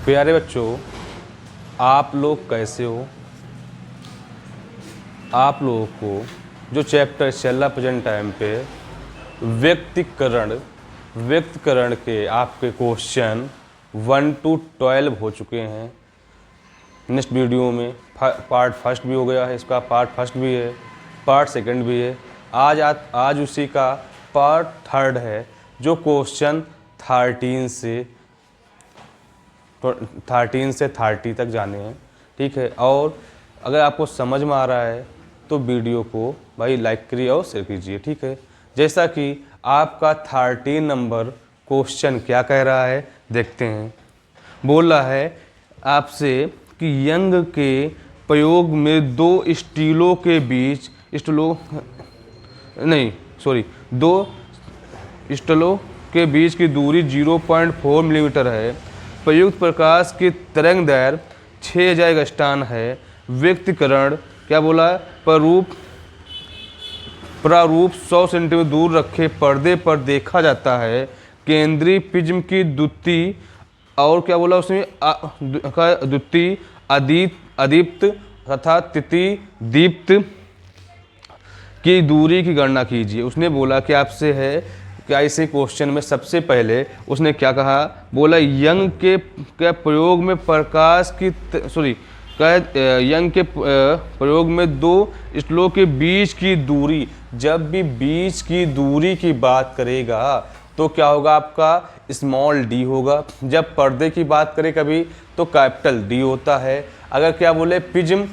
प्यारे बच्चों, आप लोग कैसे हो? आप लोगों को जो चैप्टर चल रहा प्रेजेंट टाइम पे व्यक्तिकरण के आपके क्वेश्चन 1 to 12 हो चुके हैं। नेक्स्ट वीडियो में पार्ट फर्स्ट भी हो गया है, इसका पार्ट फर्स्ट भी है, पार्ट सेकंड भी है। आज उसी का पार्ट थर्ड है, जो क्वेश्चन 13 से 30 तक जाने हैं। ठीक है, और अगर आपको समझ में आ रहा है तो वीडियो को भाई लाइक करिए और शेयर कीजिए। ठीक है, जैसा कि आपका 13 नंबर क्वेश्चन क्या कह रहा है देखते हैं। बोल रहा है आपसे कि यंग के प्रयोग में दो स्टीलों के बीच की दूरी 0.4 मिलीमीटर है। प्रयुक्त प्रकाश की तरंग दैर्घ्य 6000 एंगस्ट्रॉम है। व्यक्तिकरण क्या बोला? प्रारूप 100 सेंटीमीटर दूर रखे पर्दे पर देखा जाता है। केंद्रीय प्रिज्म की द्युति और क्या बोला उसमें द्युति अदीप्त तथा तिथि दीप्त की दूरी की गणना कीजिए। उसने बोला कि आपसे है क्या इसी क्वेश्चन में सबसे पहले उसने क्या कहा? बोला यंग के प्रयोग में यंग के प्रयोग में दो स्टीलों के बीच की दूरी, जब भी बीच की दूरी की बात करेगा तो क्या होगा? आपका स्मॉल डी होगा। जब पर्दे की बात करें कभी तो कैपिटल डी होता है। अगर क्या बोले प्रिज्म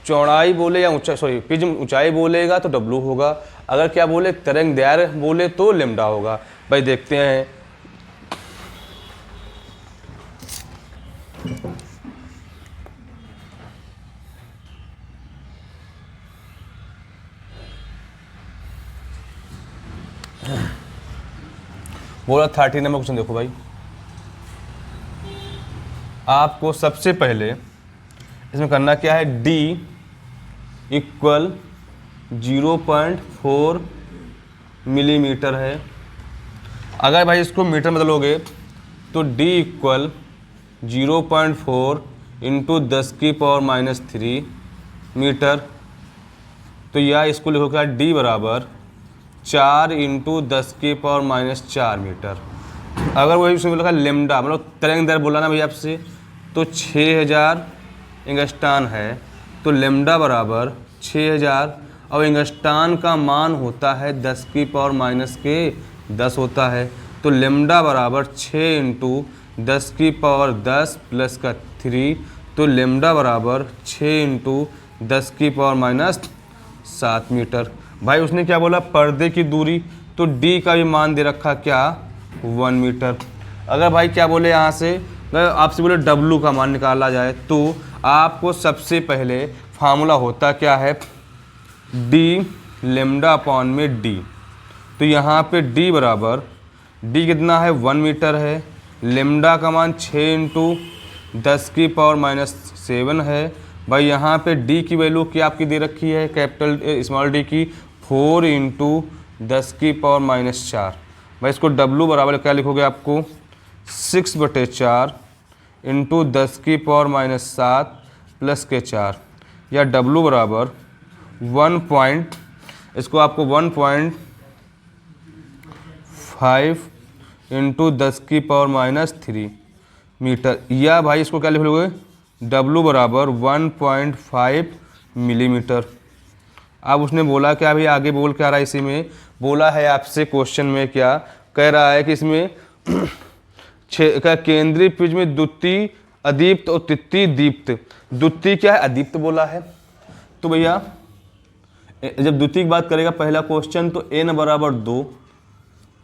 चौड़ाई बोले या प्रिज्म ऊंचाई बोलेगा तो डब्लू होगा। अगर क्या बोले तरंग दैर्घ्य बोले तो लेमडा होगा। भाई देखते हैं। बोला 13 नंबर क्वेश्चन देखो भाई, आपको सबसे पहले इसमें करना क्या है? D इक्वल 0.4 मिलीमीटर है। अगर भाई इसको मीटर में बदलोगे तो D इक्वल 0.4 इंटू 10⁻³ मीटर। तो या इसको लिखोगे D बराबर 4 इंटू 10⁻⁴ मीटर। अगर वही उसमें लिखा लेमडा मतलब तरंग दैर्घ्य बोला ना भैया आपसे, तो 6000 एंगस्ट्रॉम है। तो लेमडा बराबर 6000 और एंगस्ट्रॉम का मान होता है 10⁻⁻10 होता है। तो लेमडा बराबर 6 इंटू 10⁻10 प्लस का 3। तो लेमडा बराबर 6 इंटू 10⁻⁷ मीटर। भाई उसने क्या बोला? पर्दे की दूरी, तो डी का भी मान दे रखा क्या? 1 मीटर। अगर भाई क्या बोले यहाँ से आपसे बोले डब्लू का मान निकाला जाए तो आपको सबसे पहले फार्मूला होता क्या है? डी लेमडा अपॉन में डी। तो यहाँ पे डी बराबर डी कितना है? 1 मीटर है। लेमडा का मान 6 इंटू 10⁻⁷ है। भाई यहाँ पे डी की वैल्यू क्या आपकी दे रखी है? कैपिटल स्मॉल डी की 4 इंटू 10⁻⁴। भाई इसको डब्लू बराबर क्या लिखोगे? आपको 6/4 इंटू 10⁻⁷ प्लस के 4, या डब्लू बराबर 1.5 इंटू 10⁻³ मीटर। या भाई इसको क्या लिखोगे? डब्लू बराबर 1.5 मिलीमीटर। अब उसने बोला क्या? अभी आगे बोल क्या रहा है? इसी में बोला है आपसे क्वेश्चन में क्या कह रहा है कि इसमें केंद्रीय प्रिज्म में द्युति अदीप्त और तिथि दीप्त। द्युति क्या है? अदीप्त बोला है। तो भैया जब द्युति की बात करेगा पहला क्वेश्चन तो n बराबर 2।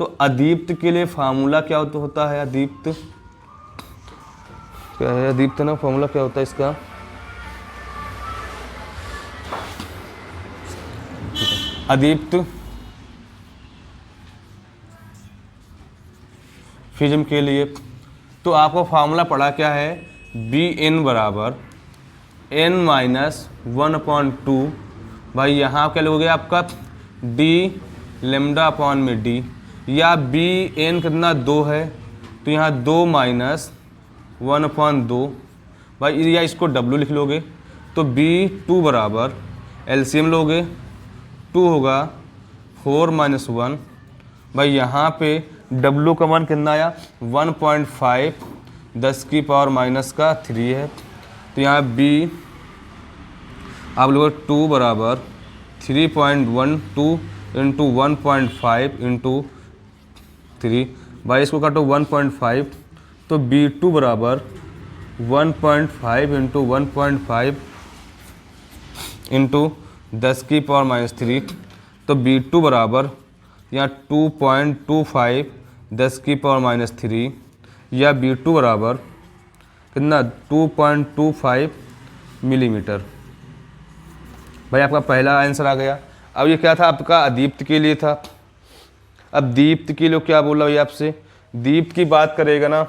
तो अदीप्त के लिए फार्मूला क्या होता है? अदीप्त क्या है? अदीप्त ना फार्मूला क्या होता है इसका? अदीप्त प्रिज्म के लिए तो आपको फार्मूला पढ़ा क्या है? Bn बराबर n-1/2। भाई यहाँ क्या लोगे? आपका d लेमडा अपॉन में d, या Bn कितना 2 है तो यहाँ 2 - 1/2 भाई, या इसको W लिख लोगे तो B2 बराबर LCM लोगे 2 होगा 4 - 1 भाई, यहाँ पे W का मान कितना आया 1.5 10⁻³ है। तो यहाँ B आप लोग 2 बराबर 3.12 इंटू 1.5 इंटू 3 भाई, इसको काटो 1.5 तो B2 बराबर 1.5 इंटू 1.5 इंटू 10⁻³ तो B2 बराबर यहाँ 2.25 10⁻³ या B2 बराबर कितना 2.25 मिलीमीटर। भाई आपका पहला आंसर आ गया। अब ये क्या था आपका अदीप्त के लिए था। अब दीप्त के लिए क्या बोला भाई आपसे, दीप्त की बात करेगा ना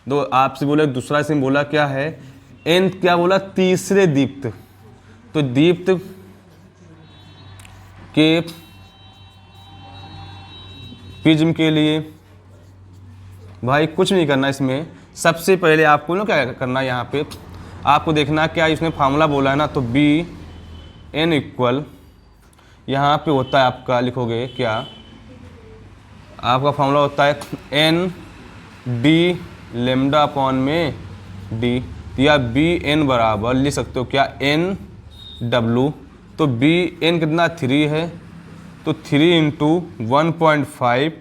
तो आपसे बोला दूसरा इसमें बोला क्या है एन, क्या बोला तीसरे दीप्त। तो दीप्त के प्रिज्म के लिए भाई कुछ नहीं करना, इसमें सबसे पहले आपको ना क्या करना है, यहाँ पे आपको देखना क्या इसने फार्मूला बोला है ना, तो बी एन इक्वल यहाँ पे होता है आपका, लिखोगे क्या आपका फार्मूला होता है एन डी लेमडा अपॉन में डी, या बी एन बराबर लिख सकते हो क्या एन डब्लू। तो बी एन कितना 3 है तो 3 इंटू 1.5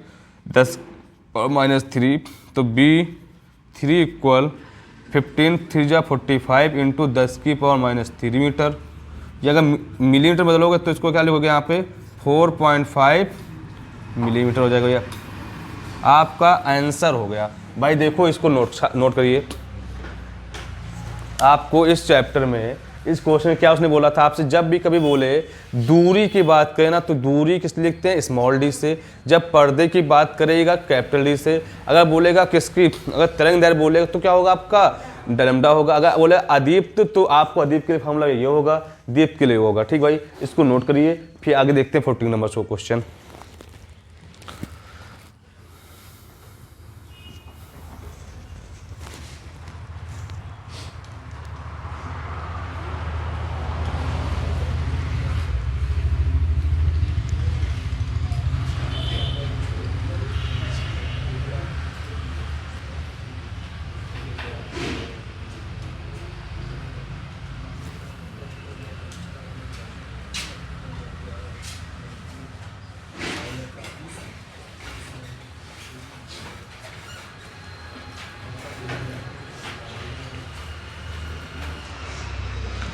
10⁻³ तो बी 3 इक्वल 15 3 जा 45 इंटू 10⁻³ मीटर। या अगर मिलीमीटर बदलोगे तो इसको क्या लिखोगे यहाँ पे 4.5 मिलीमीटर हो जाएगा। भैया आपका आंसर हो गया। भाई देखो इसको नोट करिए, आपको इस चैप्टर में इस क्वेश्चन में क्या उसने बोला था आपसे, जब भी कभी बोले दूरी की बात करें ना तो दूरी किस लिखते हैं स्मॉल डी से, जब पर्दे की बात करेगा कैपिटल डी से, अगर बोलेगा किसकी अगर तरंग दैर्घ्य बोलेगा तो क्या होगा आपका लैम्डा होगा, अगर बोले अदीप्त तो आपको अदीप्त के लिए फॉर्मूला ये होगा, दीप्त के लिए होगा। ठीक भाई, इसको नोट करिए, फिर आगे देखते हैं 14 नंबर को क्वेश्चन।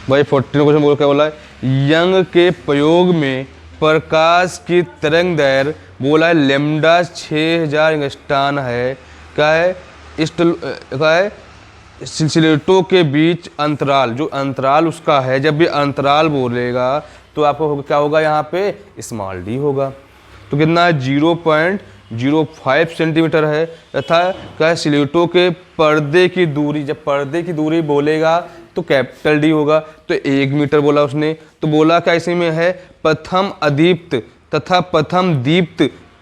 भाई 14 क्वेश्चन बोल क्या बोला है, यंग के प्रयोग में प्रकाश की तरंग दैर्घ्य बोला है लेमडा 6000 एंगस्ट्रॉन है। क्या है क्या है सिलेटों के बीच अंतराल, जो अंतराल उसका है, जब भी अंतराल बोलेगा तो आपको क्या होगा यहाँ पे स्मॉल डी होगा। तो कितना है 0.05 सेंटीमीटर है। तथा क्या है सिलेटों के पर्दे की दूरी, जब पर्दे की दूरी बोलेगा तो कैपिटल डी होगा, तो 1 मीटर बोला उसने। तो बोला क्या इसी में है प्रथम अदीप्त तथा प्रथम दीप्त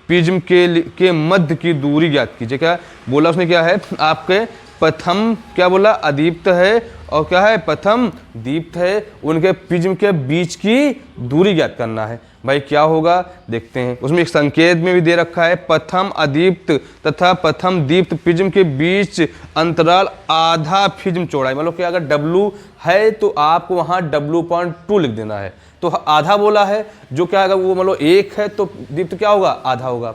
प्रिज्म के मध्य की दूरी ज्ञात कीजिए। क्या बोला उसने, क्या है आपके प्रथम क्या बोला अदीप्त है और क्या है प्रथम दीप्त है, उनके प्रिज्म के बीच की दूरी ज्ञात करना है। भाई क्या होगा देखते हैं, उसमें एक संकेत में भी दे रखा है प्रथम अदीप्त तथा प्रथम दीप्त प्रिज्म के बीच अंतराल आधा प्रिज्म चौड़ाई, मतलब कि अगर W है तो आपको वहाँ W.2 लिख देना है। तो आधा बोला है, जो क्या अगर वो मतलब 1 है तो दीप्त क्या होगा आधा होगा।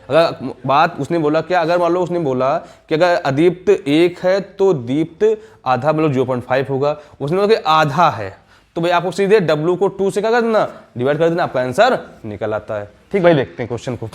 अगर बात उसने बोला क्या, अगर मान लो उसने बोला कि अगर अदीप्त 1 है तो दीप्त आधा मतलब 0.5 होगा, उसने बोला कि आधा है तो भाई आपको सीधे W को 2 से क्या कर देना डिवाइड कर देना, आपका आंसर निकल आता है। ठीक भाई, देखते हैं क्वेश्चन को।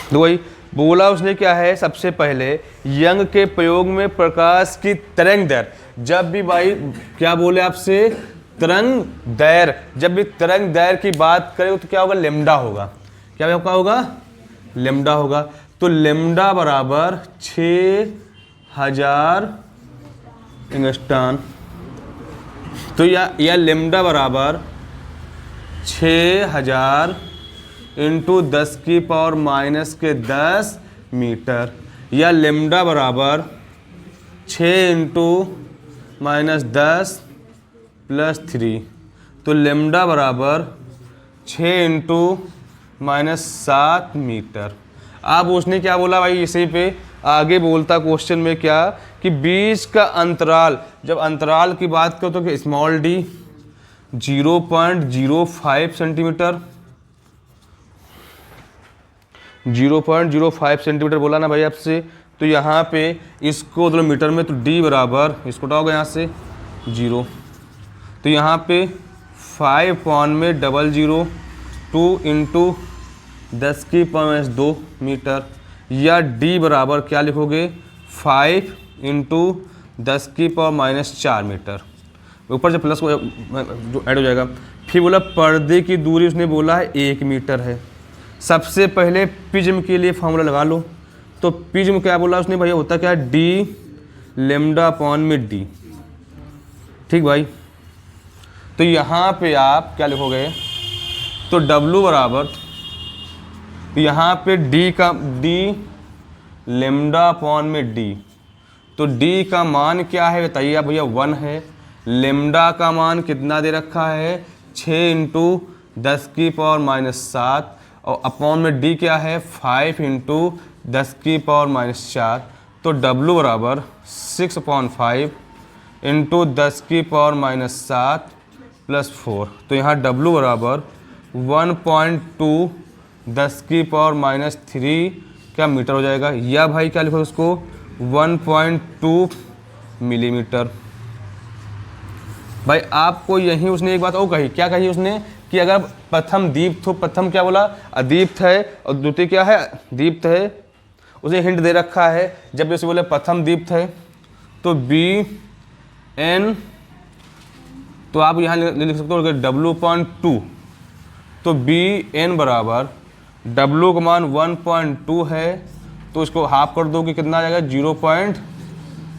तो वही बोला उसने क्या है, सबसे पहले यंग के प्रयोग में प्रकाश की तरंग दैर्घ्य, जब भी भाई क्या बोले आपसे, तरंग दैर्घ्य, जब भी तरंग दैर्घ्य की बात करें तो क्या होगा, लेमडा होगा। क्या होगा, लेमडा होगा। तो लेमडा बराबर 6000 एंगस्ट्रॉन। तो या लेमडा बराबर 6000 इंटू 10⁻⁻10 मीटर, या लेमडा बराबर 6 इंटू -10 + 3। तो लेमडा बराबर 6 इंटू -7 मीटर। अब उसने क्या बोला भाई, इसी पे आगे बोलता क्वेश्चन में क्या, कि बीच का अंतराल, जब अंतराल की बात करो तो स्मॉल डी 0.05 सेंटीमीटर, 0.05 सेंटीमीटर बोला ना भाई आपसे। तो यहाँ पे इसको मतलब मीटर में, तो डी बराबर, इसको उठाओगे यहाँ से 0, तो यहाँ पे 5/0002 इंटू 10⁻² मीटर, या डी बराबर क्या लिखोगे, 5 इंटू 10⁻⁻4 मीटर। ऊपर से प्लस जो ऐड हो जाएगा। फिर बोला पर्दे की दूरी, उसने बोला है 1 मीटर है। सबसे पहले प्रिज्म के लिए फॉर्मूला लगा लो। तो प्रिज्म क्या बोला उसने भैया, होता क्या है, डी लेमडा अपॉन में डी। ठीक भाई, तो यहाँ पे आप क्या लिखोगे, तो W बराबर, तो यहाँ पे डी लेमडा अपॉन में डी। तो डी का मान क्या है बताइए आप भैया, 1 है। लेमडा का मान कितना दे रखा है, 6 इंटू 10⁻⁻7, और अपॉन में डी क्या है, 5 इंटू 10⁻⁻4। तो W बराबर 6/5 इंटू 10⁻⁻7 + 4। तो यहाँ W बराबर 1.2 10⁻³ क्या मीटर हो जाएगा, या भाई क्या लिखो उसको, 1.2 मिलीमीटर। भाई आपको यही उसने एक बात और कही, क्या कही उसने, कि अगर प्रथम दीप्त हो, प्रथम क्या बोला, अदीप्त है, और द्वितीय क्या है, दीप्त है। उसे हिंट दे रखा है, जब जैसे बोले प्रथम दीप्त है तो Bn, तो आप यहाँ लिख सकते हो W/2। तो Bn बराबर W का मान 1.2 है, तो इसको हाफ कर दो कि कितना आ जाएगा, 0.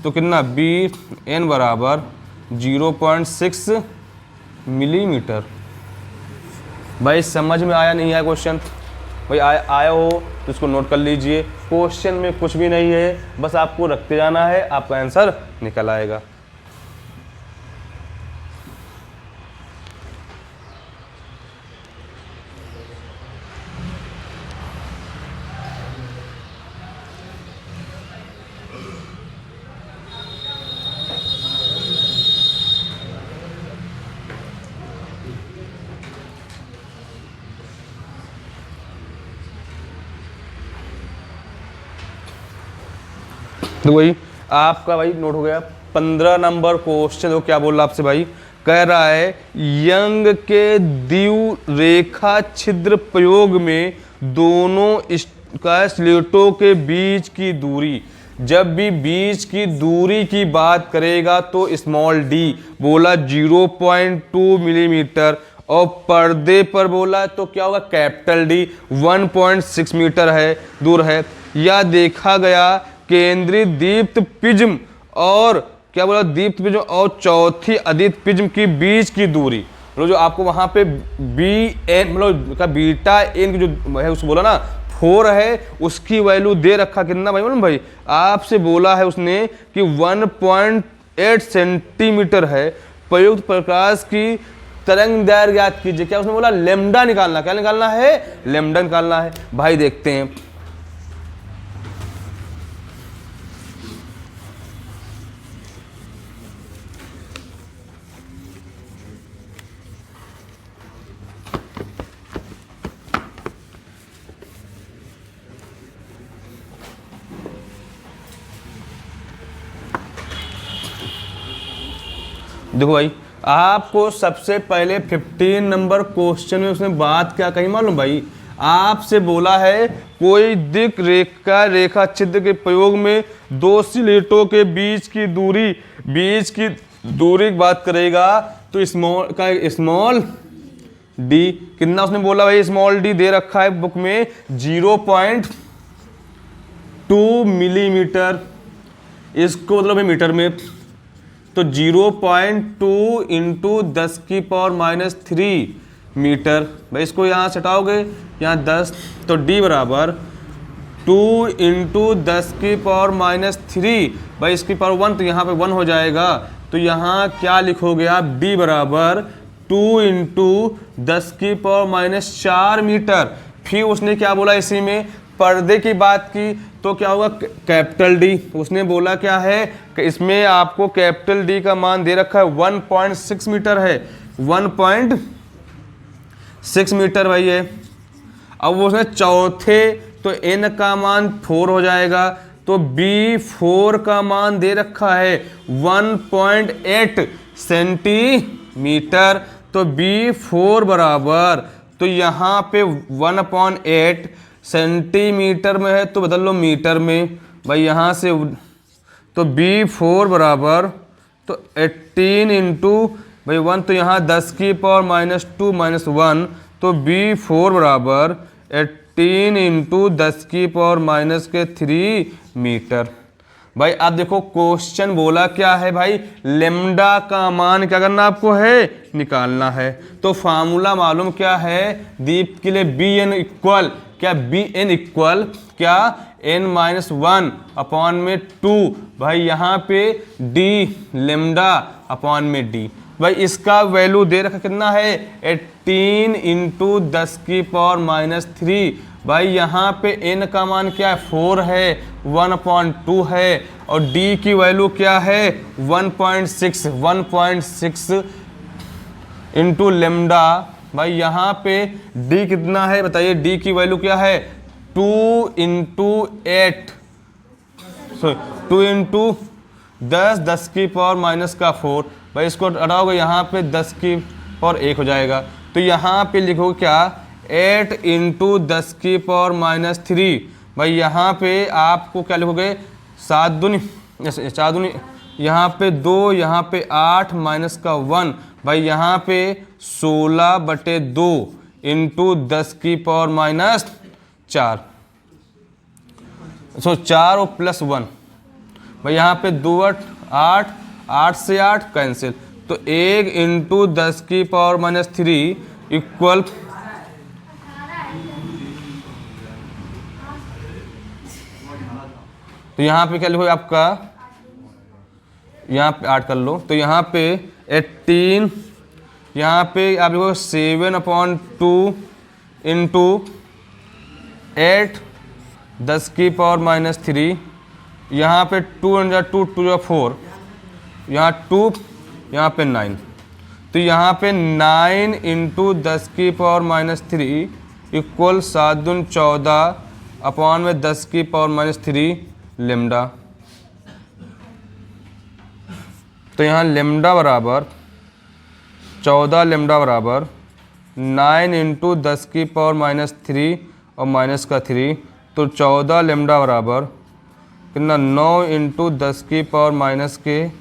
तो कितना, Bn बराबर 0.6 मिलीमीटर। भाई समझ में आया नहीं आया क्वेश्चन, भाई आया हो तो इसको नोट कर लीजिए। क्वेश्चन में कुछ भी नहीं है, बस आपको रखते जाना है, आपका आंसर निकल आएगा। तो वही आपका भाई नोट हो गया। 15 नंबर क्वेश्चन वो क्या बोल रहा आपसे भाई, कह रहा है यंग के द्विरेखा छिद्र प्रयोग में दोनों स्लेटों के बीच की दूरी, जब भी बीच की दूरी की बात करेगा तो स्मॉल डी बोला 0.2 मिलीमीटर, और पर्दे पर बोला तो क्या होगा, कैपिटल डी 1.6 मीटर है, दूर है। या देखा गया केंद्रीय दीप्त प्रिज्म और क्या बोला, दीप्त प्रिज्म और चौथी अदित प्रिज्म की बीच की दूरी, मतलब जो आपको वहां पे Bn मतलब का बीटा एन की जो है उसको बोला ना 4 है, उसकी वैल्यू दे रखा कितना भाई, मालूम भाई आपसे बोला है उसने कि 1.8 सेंटीमीटर है। प्रयुक्त प्रकाश की तरंग दैर्घ्य ज्ञात कीजिए। क्या उसने बोला, लेमडा निकालना। क्या निकालना है, लेमडा निकालना है। भाई देखते हैं, देखो भाई आपको सबसे पहले 15 नंबर क्वेश्चन में उसने बात क्या कही मालूम भाई, आपसे बोला है कोई दिक रेखा छिद्र के प्रयोग में दो स्लेटों के बीच की दूरी की बात करेगा तो स्मॉल डी कितना उसने बोला भाई, स्मॉल डी दे रखा है बुक में 0.2 मिलीमीटर, इसको मतलब मीटर में तो 0.2 इंटू 10⁻³ मीटर। भाई इसको यहाँ से हटाओगे, यहाँ 10 तो d बराबर 2 इंटू 10⁻³ भाई इसकी पावर 1 तो यहाँ पे 1 हो जाएगा। तो यहाँ क्या लिखोगे आप, d बराबर 2 इंटू 10⁻⁴ मीटर। फिर उसने क्या बोला इसी में पर्दे की बात की तो क्या होगा, कैपिटल डी। उसने बोला क्या है कि इसमें आपको कैपिटल डी का मान दे रखा है 1.6 मीटर है, 1.6 मीटर भाई है। अब उसने चौथे तो n का मान 4 हो जाएगा, तो B4 का मान दे रखा है 1.8 सेंटीमीटर। तो B4 बराबर तो यहाँ पे 1/8 सेंटीमीटर में है तो बदल लो मीटर में भाई यहाँ से। तो B4 बराबर तो 18 इंटू भाई 1 तो यहाँ 10⁻² - 1 तो B4 बराबर 18 इंटू 10⁻³ मीटर। भाई अब देखो क्वेश्चन बोला क्या है भाई, लेम्डा का मान क्या करना आपको है, निकालना है। तो फार्मूला मालूम क्या है दीप के लिए, Bn इक्वल क्या, Bn इक्वल क्या n-1/2 भाई यहाँ पे d लेम्डा अपॉन में d। भाई इसका वैल्यू दे रखा कितना है 18 इंटू 10⁻³ भाई यहाँ पे n का मान क्या है 4 है, 1/2 है और d की वैल्यू क्या है 1.6 इंटू लेम्डा। भाई यहाँ पे d कितना है बताइए, d की वैल्यू क्या है 2 इंटू 8 2 इंटू 10⁻⁴ भाई इसको हटाओगे यहाँ पे 10⁻1 हो जाएगा। तो यहाँ पे लिखोगे क्या 8 इंटू 10⁻³ भाई यहाँ पे आपको क्या लिखोगे 7 दूनी यहाँ पे 2 यहाँ पे 8 -1 भाई यहाँ पे 16/2 इंटू 10⁻⁴ 4 और +1 भाई यहाँ पे 2 8 8 से 8 कैंसिल तो 1 इंटू 10⁻³ इक्वल तो यहाँ पे क्या लिखोगे आपका, यहाँ पे 8 कर लो तो यहाँ पे 18 यहाँ पे आप लिखो 7/2 इंटू 8 10⁻³ यहाँ पे 2 2 2 4 यहाँ 2 यहाँ पे 9 तो यहाँ पे 9 इंटू 10⁻³ इक्वल 7 दूनी 14 अपॉन में 10⁻³ लेम्डा। तो यहाँ लेम्डा बराबर 14 लेम्डा बराबर 9 इंटू 10⁻³ और -3 तो 14 लेम्डा बराबर कितना 9 इंटू 10⁻⁶।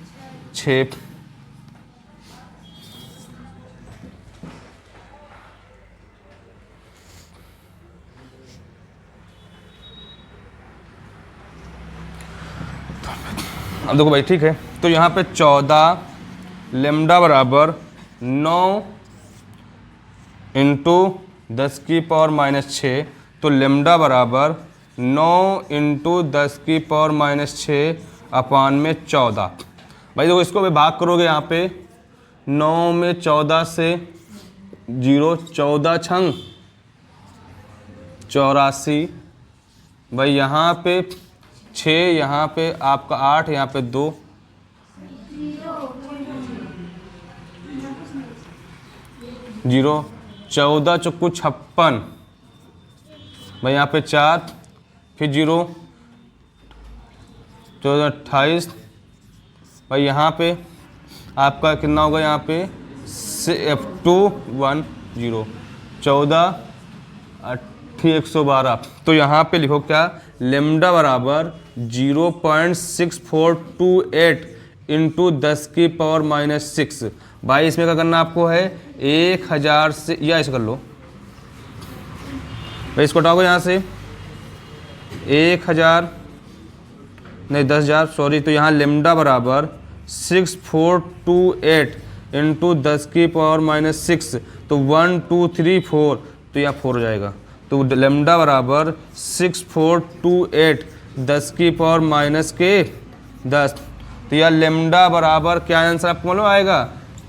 अब देखो भाई ठीक है, तो यहाँ पे 14 लेम्डा बराबर 9 इंटू 10⁻⁶ तो लेम्डा बराबर 9 इंटू 10⁻⁶ अपान में 14। भाई देखो इसको भाग करोगे यहाँ पे 9 में 14 से 0 14 छंग 84 भाई यहाँ पे 6 यहाँ पे आपका 8 यहाँ पे 2 0 14 चौको 56 भाई यहाँ पे 4 फिर 0 14 28 भाई यहाँ पे आपका कितना होगा यहाँ पे 2 1 0 14 थी 112। तो यहाँ पे लिखो क्या, लेमडा बराबर 0.6428 इंटू 10⁻⁻6। भाई इसमें क्या करना आपको है, 1000 से, या ऐसे कर लो भाई, इसको हटाओगे यहाँ से 1000 नहीं 10,000 सॉरी। तो यहाँ लेमडा बराबर 6428 इंटू 10⁻⁻6, तो 1 2 3 4, तो यहाँ 4 हो जाएगा। तो लेमडा बराबर 6428 10⁻⁻10। तो यह लेमडा बराबर क्या आंसर आपको मालूम आएगा,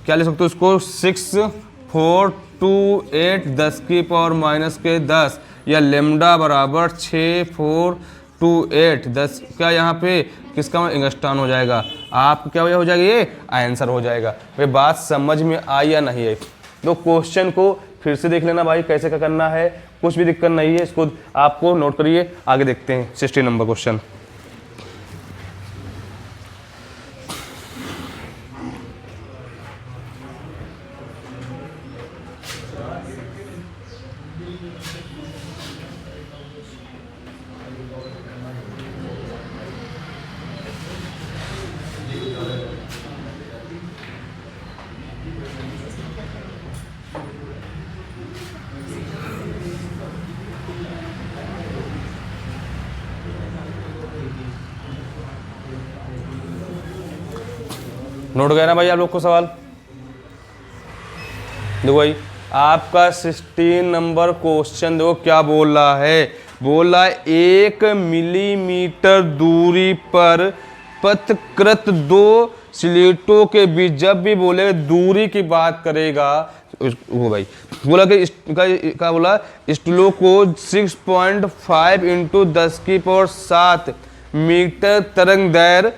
क्या लिख सकते हो उसको, 6428 10⁻⁻10, या लेमडा बराबर 6428 10, क्या यहाँ पे किसका इंगस्टान हो जाएगा, आप क्या हो जाएगा, ये आंसर हो जाएगा। भाई बात समझ में आई या नहीं आई? तो क्वेश्चन को फिर से देख लेना भाई, कैसे क्या करना है, कुछ भी दिक्कत नहीं है, इसको आपको नोट करिए। आगे देखते हैं 60 नंबर क्वेश्चन। नोट गया ना भाई आप लोग को सवाल? देखो भाई आपका 16 नंबर क्वेश्चन देखो क्या बोल रहा है, बोल रहा है 1 मिलीमीटर दूरी पर पथकृत दो स्लेटों के बीच, जब भी बोले दूरी की बात करेगा वो भाई बोला कि क्या बोला, स्टूलों को 6.5 इंटू 10⁻7 मीटर तरंग दैर्घ्य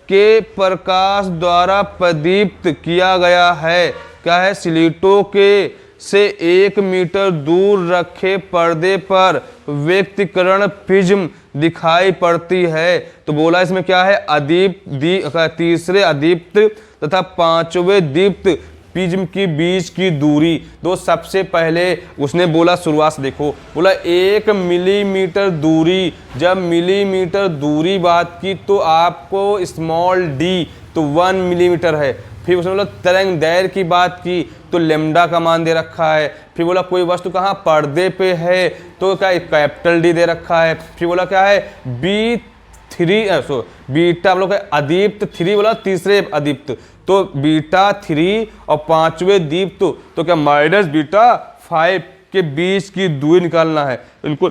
के प्रकाश द्वारा प्रदीप्त किया गया है। क्या है, स्लेटों के से 1 मीटर दूर रखे पर्दे पर व्यक्तिकरण प्रिज्म दिखाई पड़ती है। तो बोला इसमें क्या है, अदीप्त तीसरे अदीप्त तथा पांचवें दीप्त प्रिज्म के बीच की दूरी। तो सबसे पहले उसने बोला शुरुआत से देखो, बोला 1 मिलीमीटर दूरी, जब मिलीमीटर दूरी बात की तो आपको स्मॉल डी तो 1 मिलीमीटर है। फिर उसने बोला तरंग दैर्घ्य की बात की तो लेमडा का मान दे रखा है। फिर बोला कोई वस्तु कहाँ पर्दे पे है तो क्या कैपिटल डी दे रखा है। फिर बोला क्या है B3 बीटा आप लोग अदीप्त 3 बोला तीसरे अदीप्त, तो बीटा 3 और पांचवें दीप्त तो क्या -β5 के बीच की दूरी निकालना है। इनको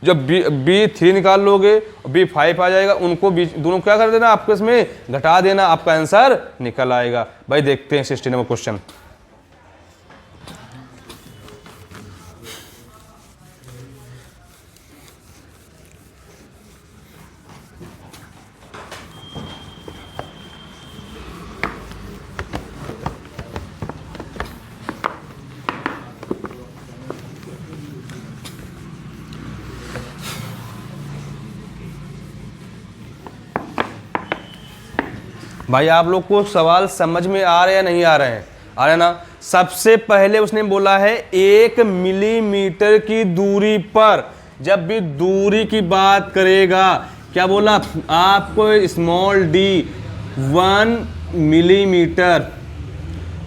जब B3 निकाल लोगे B5 आ जाएगा, उनको बीच दोनों क्या कर देना, आपको इसमें घटा देना, आपका आंसर निकल आएगा। भाई देखते हैं 16 नंबर क्वेश्चन। भाई आप लोग को सवाल समझ में आ रहे हैं या नहीं आ रहे हैं, आ रहे ना। सबसे पहले उसने बोला है 1 मिलीमीटर की दूरी पर, जब भी दूरी की बात करेगा क्या बोला आपको, स्मॉल डी 1 मिलीमीटर,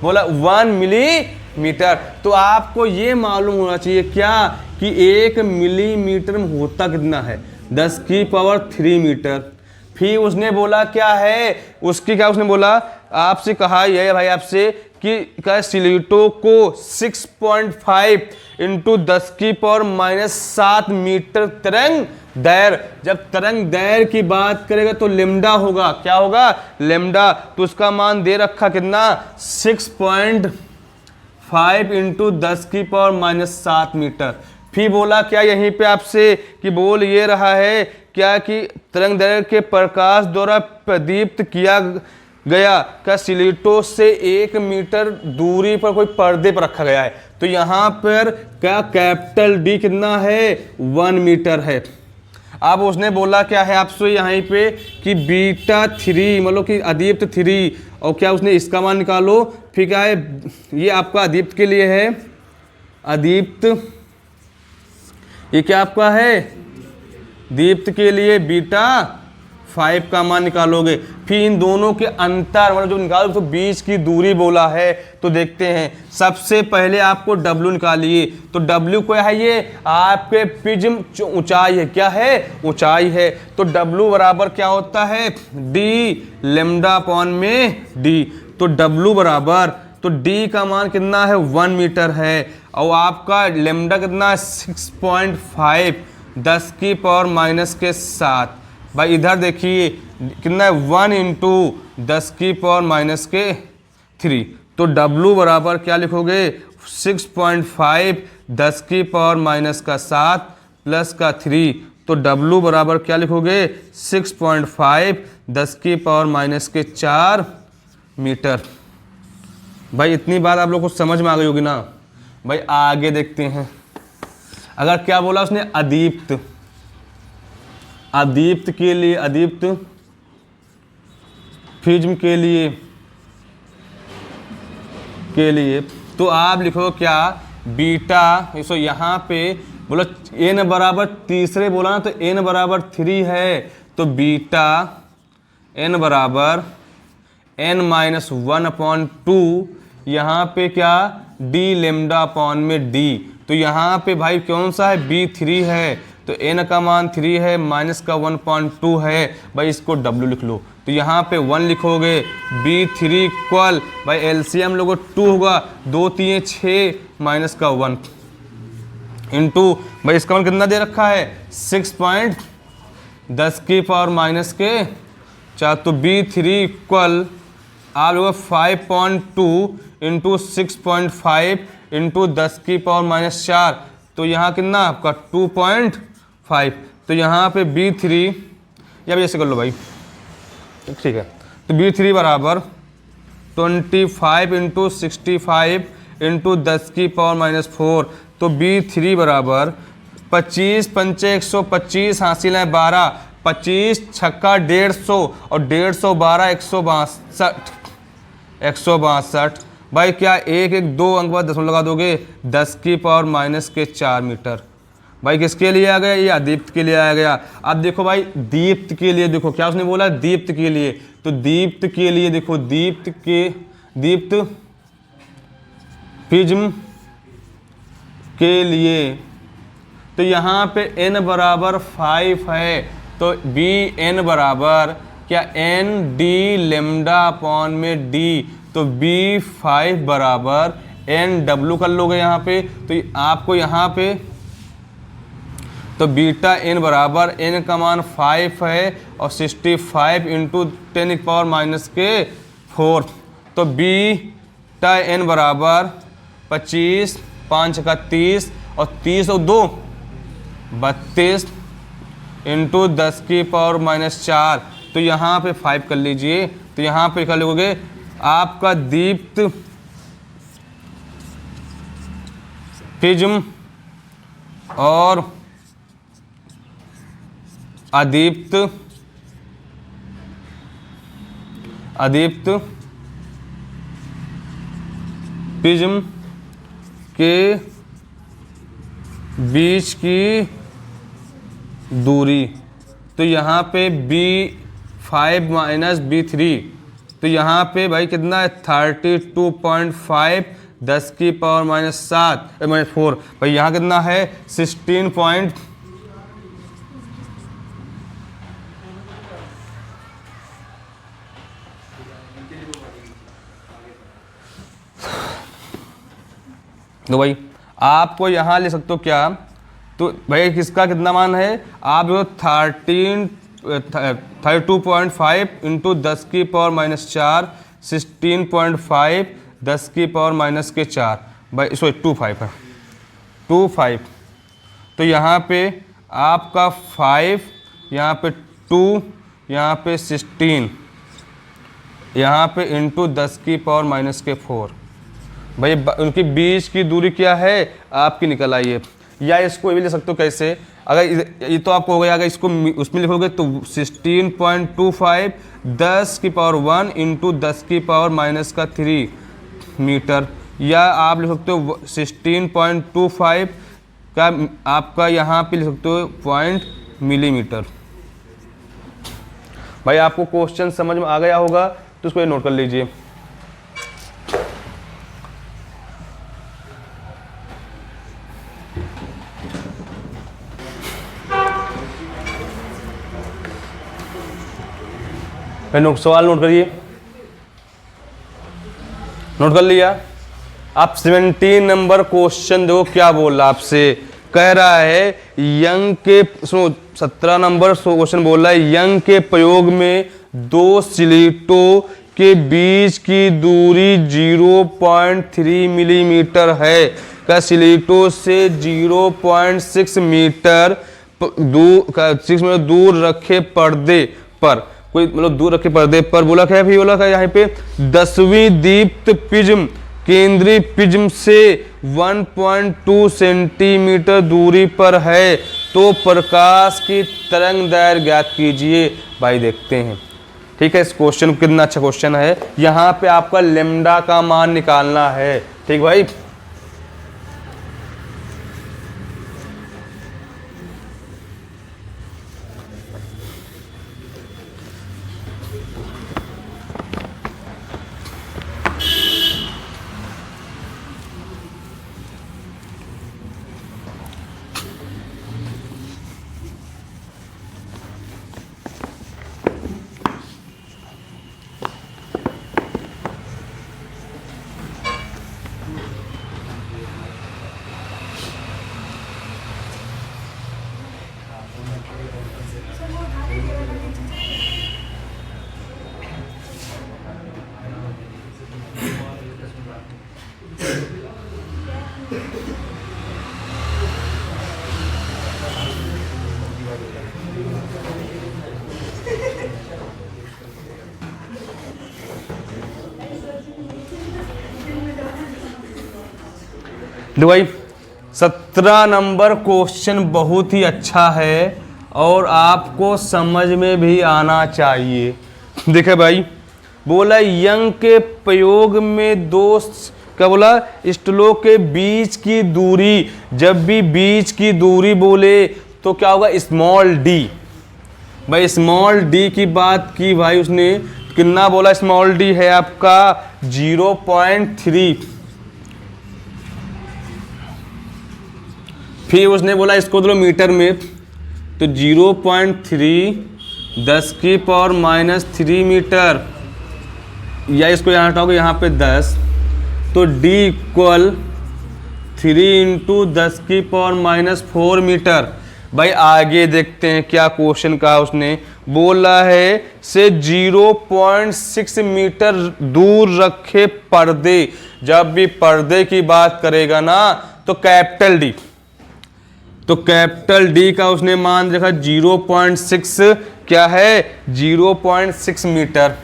बोला 1 मिलीमीटर। तो आपको ये मालूम होना चाहिए क्या कि 1 मिलीमीटर में होता कितना है, 10⁻³ मीटर। फिर उसने बोला क्या है, उसकी क्या उसने बोला आपसे कहा यह भाई आपसे कि क्या स्लेटों को 6.5 इंटू 10⁻⁻7 मीटर तरंग दैर्घ्य, जब तरंग दैर्घ्य की बात करेगा तो लेमडा होगा, क्या होगा लेमडा। तो उसका मान दे रखा कितना 6.5 इंटू 10⁻⁻7 मीटर। फिर बोला क्या यहीं पे आपसे कि बोल ये रहा है क्या कि तरंग दैर्घ्य के प्रकाश द्वारा प्रदीप्त किया गया क्या स्लेटों से 1 मीटर दूरी पर कोई पर्दे पर रखा गया है। तो यहाँ पर क्या कैपिटल डी कितना है 1 मीटर है। अब उसने बोला क्या है आपसे यहाँ पे कि β3 मतलब कि अदीप्त 3, और क्या उसने इसका मान निकालो। फिर क्या है, ये आपका अदीप्त के लिए है, अदीप्त ये क्या आपका है, दीप्त के लिए बीटा 5 का मान निकालोगे। फिर इन दोनों के अंतर मतलब जो निकालोगे तो बीच की दूरी बोला है। तो देखते हैं, सबसे पहले आपको W निकालिए। तो W क्या है, ये आपके प्रिज्म ऊंचाई है। क्या है, ऊंचाई है। तो W बराबर क्या होता है, D लैम्डा अपॉन में D। तो W बराबर, तो D का मान कितना है, 1 मीटर है। और आपका लैम्डा कितना है, 6.5 10 की पावर माइनस के 7। भाई इधर देखिए कितना है, 1 इंटू 10 की पावर माइनस के 3। तो W बराबर क्या लिखोगे, 6.5 10 की पावर माइनस का 7 प्लस का 3। तो W बराबर क्या लिखोगे, 6.5 10 की पावर माइनस के 4 मीटर। भाई इतनी बात आप लोग को समझ में आ गई होगी ना। भाई आगे देखते हैं, अगर क्या बोला उसने, अदीप्त, अदीप्त के लिए, अदीप्त प्रिज्म के लिए तो आप लिखो क्या, बीटा। इसको यहाँ पे बोलो n बराबर तीसरे बोला ना, तो n बराबर 3 है। तो बीटा n बराबर n-1/2, यहाँ पे क्या, d लैम्डा अपॉन में d। तो यहाँ पे भाई कौन सा है, B3 है। तो n का मान 3 है, माइनस का 1.2 है। भाई इसको W लिख लो। तो यहाँ पे 1 लिखोगे, B3 इक्वल, भाई एलसीएम लोगो 2 होगा, 2 3 6 माइनस का 1 इंटू, भाई इसका मान कितना दे रखा है, 6.10 की पावर माइनस के 4। तो B3 इक्वल आप लोग 5.2 इंटू 6.5 इंटू 10 की पावर माइनस 4। तो यहाँ कितना आपका 2.5। तो यहाँ पे B3, या भी ऐसे कर लो भाई, ठीक है। तो B3 बराबर 25 इंटू 65 इंटू 10 की पावर माइनस 4। तो B3 बराबर 25 पंचे 125 हासिल है 12, 25 छक्का 150 और 150 12 162। भाई क्या 1 1 2 अंक बाद 10 लगा दोगे, 10 की पावर माइनस के 4 मीटर। भाई किसके लिए आ गया, ये अदीप्त के लिए आ गया। अब देखो भाई दीप्त के लिए, देखो क्या उसने बोला, दीप्त के लिए। तो दीप्त के लिए देखो, दीप्त प्रिज्म के लिए, तो यहाँ पे n बराबर 5 है। तो Bn बराबर क्या, n d लैम्डा अपॉन में d। तो B5 बराबर NW कर लोगे यहाँ पे। तो आपको यहाँ पे, तो बीटा n बराबर n का मान 5 है और 65 इंटू 10 की पावर माइनस के 4। तो बीटा n बराबर 25 5 का 30 और 30 और 2 32 इंटू 10 की पावर माइनस 4। तो यहाँ पे 5 कर लीजिए। तो यहाँ पे क्या लिखोगे, आपका दीप्त प्रिज्म और अदीप्त प्रिज्म के बीच की दूरी। तो यहाँ पे B5 माइनस B3, तो यहाँ पे भाई कितना है, 32.5 10 की पावर माइनस 7 माइनस 4। भाई यहाँ कितना है, 16 पॉइंट, तो भाई आपको यहाँ ले सकते हो क्या, तो भाई किसका कितना मान है, आप जो 32.5 इंटू 10 की पावर माइनस 4, 16.5 10 की पावर माइनस के 4, भाई सॉरी 25 है, 25। तो यहाँ पे आपका 5, यहाँ पे 2, यहाँ पे 16, यहाँ पे इंटू 10 की पावर माइनस के 4। भाई उनकी बीच की दूरी क्या है आपकी निकल आई है। या इसको ये भी ले सकते हो कैसे, अगर ये तो आपको हो गया, अगर इसको उसमें लिखोगे तो 16.25 10 की पावर 1 इंटू 10 की पावर माइनस का 3 मीटर। या आप लिख सकते हो 16.25 क्या आपका यहाँ पे लिख सकते हो पॉइंट मिलीमीटर। भाई आपको क्वेश्चन समझ में आ गया होगा तो इसको नोट कर लीजिए। सवाल नोट करिए, नोट कर लिया। आप 17 नंबर क्वेश्चन देखो क्या बोल रहा आपसे, कह रहा है यंग के, सुनो 17 नंबर क्वेश्चन बोल रहा है यंग के प्रयोग में दो स्लेटों के बीच की दूरी 0.3 मिलीमीटर है। क्या स्लेटों से 0.6 मीटर दूर रखे पर्दे पर, कोई मतलब दूर रखे पर्दे पर बोला क्या है, बोला क्या यहाँ पे 10वीं दीप्त प्रिज्म केंद्रीय प्रिज्म से 1.2 सेंटीमीटर दूरी पर है, तो प्रकाश की तरंग दैर्घ्य ज्ञात कीजिए। भाई देखते हैं, ठीक है। इस क्वेश्चन कितना अच्छा क्वेश्चन है, यहाँ पे आपका लेम्डा का मान निकालना है। ठीक भाई, देखो भाई 17 नंबर क्वेश्चन बहुत ही अच्छा है और आपको समझ में भी आना चाहिए। देखे भाई, बोला यंग के प्रयोग में दो, क्या बोला, स्टलों के बीच की दूरी, जब भी बीच की दूरी बोले तो क्या होगा, स्मॉल डी। भाई स्मॉल डी की बात की भाई उसने, कितना बोला, स्मॉल डी है आपका 0.3। फिर उसने बोला इसको दो मीटर में, तो 0.3 10⁻³ मीटर, या इसको यहाँ हटाओगे यहाँ पे 10, तो D इक्वल 3 × 10⁻⁴ मीटर। भाई आगे देखते हैं क्या क्वेश्चन कहा उसने, बोला है से 0.6 मीटर दूर रखे पर्दे, जब भी पर्दे की बात करेगा ना तो कैपिटल डी, तो कैपिटल डी का उसने मान रखा 0.6, क्या है 0.6 मीटर।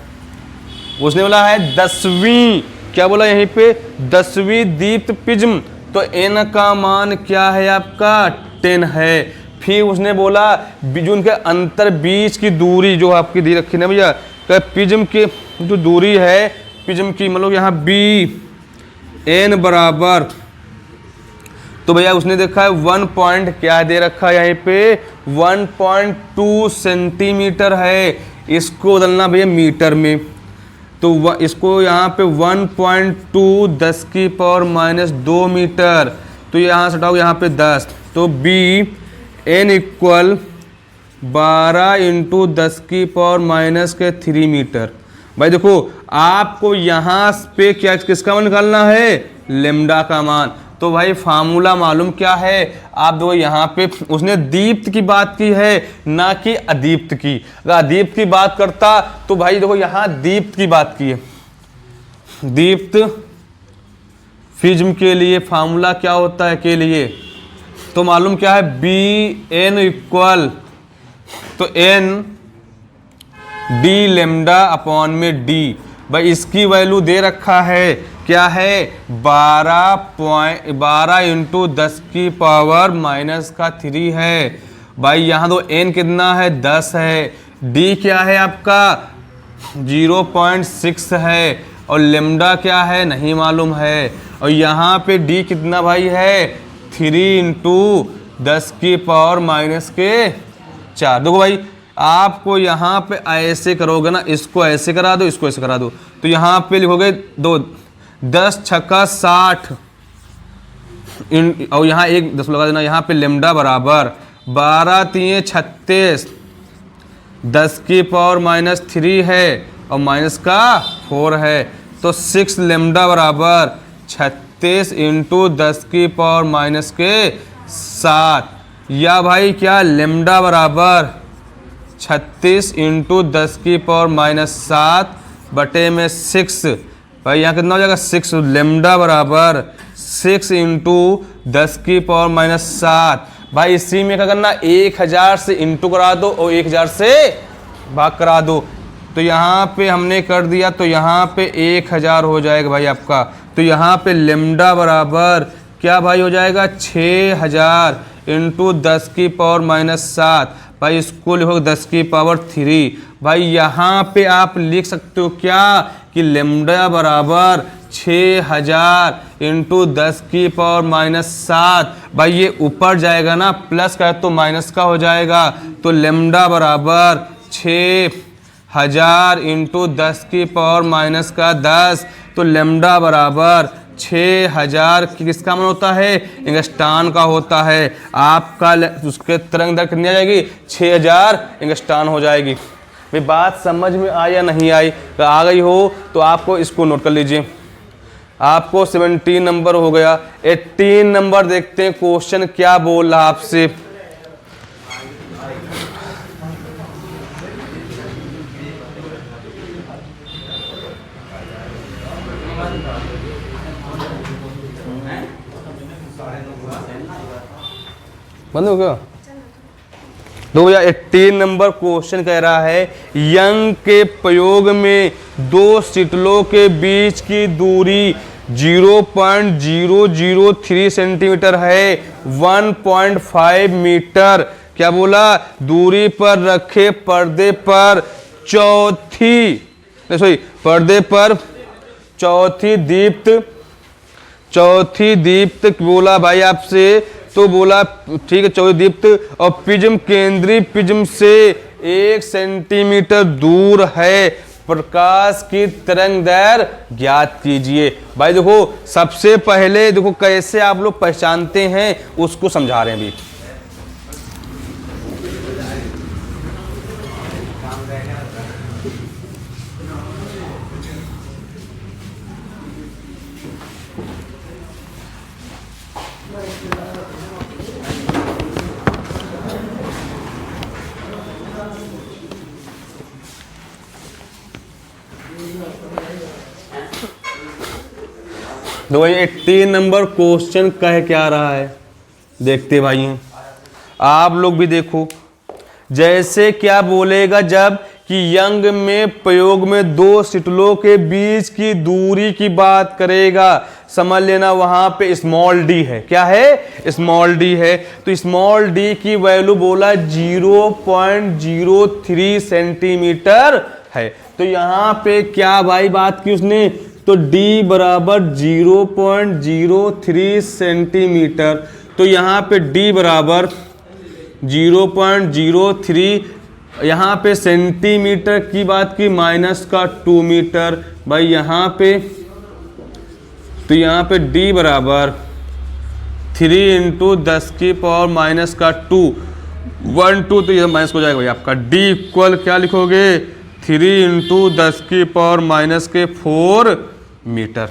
उसने बोला है 10वीं, क्या बोला यहीं पे 10वीं दीप्त प्रिज्म, तो एन का मान क्या है आपका 10 है। फिर उसने बोला जो उनके अंतर बीच की दूरी जो आपकी दी रखी ना भैया, प्रिज्म की जो दूरी है प्रिज्म की, मतलब यहाँ बी एन बराबर, तो भैया उसने देखा है 1 पॉइंट क्या दे रखा है यहाँ पे 1.2 सेंटीमीटर है, इसको बदलना भैया मीटर में, तो इसको यहाँ पे 1.2 10⁻² मीटर, तो यहाँ से हटाओ यहाँ पे 10, तो बी एन इक्वल 12 × 10⁻³ मीटर। भाई देखो आपको यहाँ पे क्या किसका मान निकालना है, लेम्डा का मान। तो भाई फार्मूला मालूम क्या है, आप देखो यहाँ पे उसने दीप्त की बात की है ना कि अदीप्त की। अगर अदीप्त की बात करता तो भाई देखो यहाँ दीप्त की बात की है। दीप्त प्रिज्म के लिए फार्मूला क्या होता है के लिए, तो मालूम क्या है बी एन इक्वल, तो एन डी लेम्डा अपॉन में डी। भाई इसकी वैल्यू दे रखा है क्या है 12 × 10⁻³ है। भाई यहाँ तो n कितना है 10 है, d क्या है आपका 0.6 है, और लेम्डा क्या है नहीं मालूम है, और यहाँ पे d कितना भाई है 3 इंटू 10⁻⁴। देखो भाई आपको यहाँ पे ऐसे करोगे ना, इसको ऐसे करा दो, इसको ऐसे करा दो, तो यहाँ पे लिखोगे 2 10 छक्का 60 और यहाँ एक 10 लगा देना। यहाँ पे लेमडा बराबर 12 3 36 10⁻³ है और माइनस का 4 है, तो 6 लेमडा बराबर 36 इंटू 10⁻⁷ या भाई क्या लेमडा बराबर 36 इंटू 10⁻⁷ बटे में 6। भाई यहाँ कितना हो जाएगा 6, लेमडा बराबर 6 इंटू 10⁻⁷। भाई इसी में क्या करना 1000 से इंटू करा दो और 1000 से भाग करा दो, तो यहाँ पे हमने कर दिया, तो यहाँ पे 1000 हो जाएगा भाई आपका। तो यहाँ पे लेमडा बराबर क्या भाई हो जाएगा 6000 इंटू 10⁻⁷। भाई इसको लिखो 10⁻³ भाई यहाँ पे आप लिख सकते हो क्या कि लेमडा बराबर 6000 इंटू 10⁻⁷। भाई ये ऊपर जाएगा ना, प्लस का है तो माइनस का हो जाएगा, तो लेमडा बराबर 6000 इंटू 10⁻⁻10, तो लेमडा बराबर 6000 किसका मान होता है, एंगस्ट्रॉन का होता है। आपका उसके तरंग दैर्घ्य कितनी आ जाएगी 6000 एंगस्ट्रॉन हो जाएगी। भाई बात समझ में आई या नहीं आई, तो आ गई हो तो आपको इसको नोट कर लीजिए। आपको 17 नंबर हो गया। 18 नंबर देखते हैं क्वेश्चन क्या बोल रहा आपसे। बंद हो गया। 18 नंबर क्वेश्चन कह रहा है यंग के प्रयोग में दो सिटलों के बीच की दूरी 0.003 सेंटीमीटर है। 1.5 मीटर क्या बोला पर्दे पर पर्दे पर चौथी दीप्त बोला भाई आपसे, तो बोला ठीक है चौथी दीप्त और प्रिज्म केंद्रीय प्रिज्म से 1 सेंटीमीटर दूर है। प्रकाश की तरंग दैर्घ्य ज्ञात कीजिए। भाई देखो सबसे पहले देखो कैसे आप लोग पहचानते हैं उसको समझा रहे हैं अभी। तो भाई 18 नंबर क्वेश्चन कह क्या रहा है देखते भाई हैं आप लोग भी देखो। जैसे क्या बोलेगा जब कि यंग में प्रयोग में दो सिटलों के बीच की दूरी की बात करेगा, समझ लेना वहां पे स्मॉल डी है। क्या है स्मॉल डी है, तो स्मॉल डी की वैल्यू बोला 0.03 सेंटीमीटर है। तो यहाँ पे क्या भाई बात की उसने, तो D बराबर 0.03 सेंटीमीटर, तो यहाँ पे D बराबर 0.03, यहाँ पे सेंटीमीटर की बात की माइनस का 2 मीटर। भाई यहाँ पे तो यहाँ पे D बराबर 3 इंटू 10⁻⁻², 1 2 तो ये माइनस हो जाएगा भाई आपका। D इक्वल क्या लिखोगे 3 इंटू 10⁻⁴ मीटर।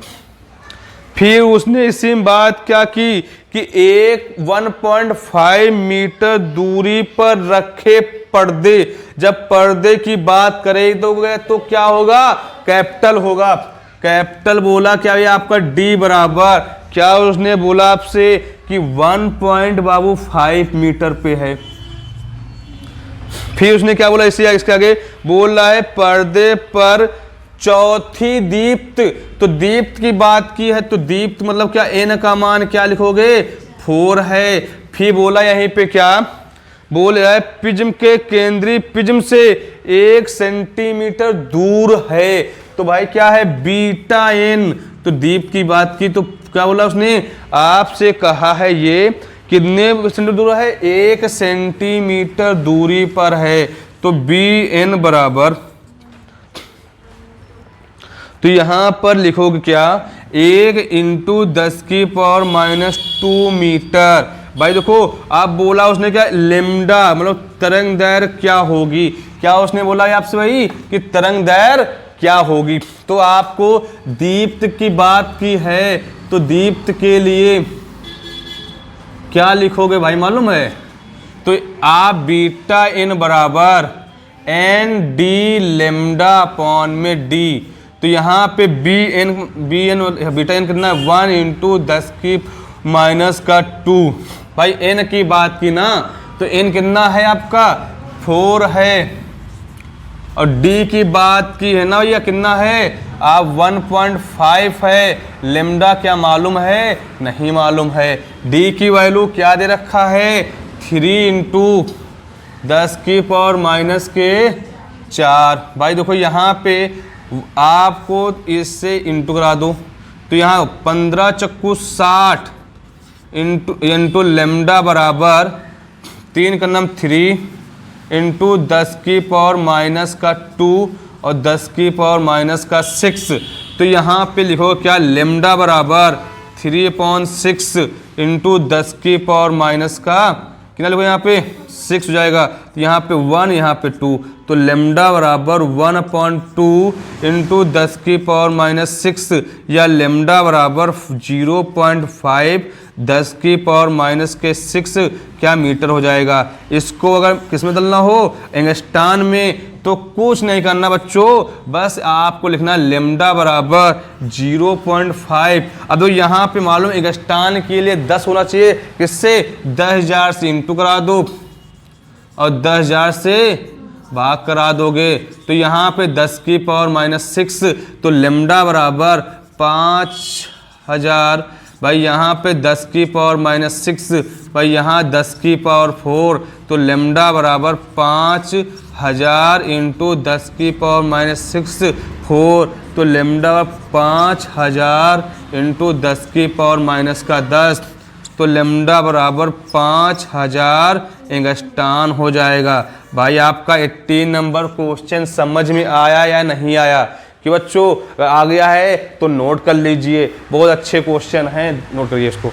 फिर उसने इसी में बात क्या की कि एक 1.5 मीटर दूरी पर रखे पर्दे, जब पर्दे की बात करें तो क्या होगा कैपिटल होगा। कैपिटल बोला क्या ये आपका D बराबर क्या उसने बोला आपसे कि 1.5 मीटर पे है। फिर उसने क्या बोला इसके आगे बोल रहा है पर्दे पर चौथी दीप्त, तो दीप्त की बात की है तो दीप्त मतलब क्या n का मान क्या लिखोगे 4 है। फिर बोला यहीं पे क्या बोल रहा है प्रिज्म के केंद्रीय प्रिज्म से 1 सेंटीमीटर दूर है, तो भाई क्या है बीटा n, तो दीप्त की बात की तो क्या बोला उसने, आपसे कहा है ये कितने सेंटीमीटर दूर है, 1 सेंटीमीटर दूरी पर है। तो बी एन बराबर, तो यहां पर लिखोगे क्या, 1 इंटू 10⁻⁻² मीटर। भाई देखो आप बोला उसने क्या, लेमडा मतलब तरंग दैर्घ्य क्या होगी, क्या उसने बोला है आपसे भाई कि तरंग दैर्घ्य क्या होगी। तो आपको दीप्त की बात की है, तो दीप्त के लिए क्या लिखोगे भाई मालूम है, तो आप बीटा एन बराबर एन डी लेमडा अपॉन में डी। तो यहाँ पे बी एन बीटा एन कितना है, 1 इंटू 10⁻²। भाई एन की बात की ना, तो एन कितना है आपका 4 है, और डी की बात की है ना भैया कितना है आप 1.5 है। लेमडा क्या मालूम है, नहीं मालूम है। डी की वैल्यू क्या दे रखा है, 3 इंटू 10⁻⁴। भाई देखो यहाँ पे आपको इससे इंटू करा दो, तो यहाँ 15 चक्कू 60 इंटू लेमडा बराबर 3 का नाम 3 इंटू 10⁻⁻² और 10⁻⁻6। तो यहाँ पे लिखो क्या, लेमडा बराबर 3/6 इंटू 10⁻⁻, कितना लिखो यहाँ पे 6 हो जाएगा। तो यहाँ पे 1 यहाँ पे 2, तो लेमडा बराबर 1/2 इंटू 10⁻⁻6 या लेमडा बराबर 0.5 10⁻⁻6 क्या मीटर हो जाएगा। इसको अगर किस में डालना हो, एंगस्टान में, तो कुछ नहीं करना बच्चों, बस आपको लिखना लेमडा बराबर 0.5। अब तो यहाँ पे मालूम एंगस्टान के लिए 10 होना चाहिए, किससे 10,000 से इंटू करा दो और 10,000 से भाग करा दोगे। तो यहाँ पे 10⁻⁻6, तो लेमडा बराबर 5,000। भाई यहाँ पे 10⁻⁻6, भाई यहाँ 10⁻⁴, तो लेमडा बराबर 5,000 इंटू 10⁻⁻6 4, तो लेमडा 5,000 इंटू 10⁻⁻10, तो लेमडा बराबर 5,000 एंगस्टान हो जाएगा। भाई आपका 18 नंबर क्वेश्चन समझ में आया या नहीं आया कि बच्चों आ गया है, तो नोट कर लीजिए, बहुत अच्छे क्वेश्चन हैं, नोट करिए इसको।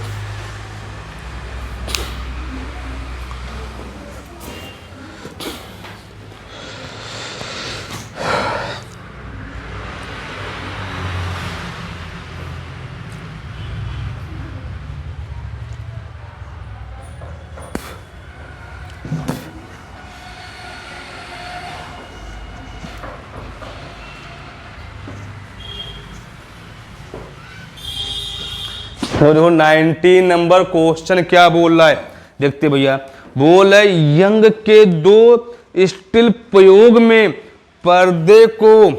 तो देखो 19 नंबर क्वेश्चन क्या बोल रहा है, देखते भैया। बोल है यंग के 2 स्टील प्रयोग में पर्दे को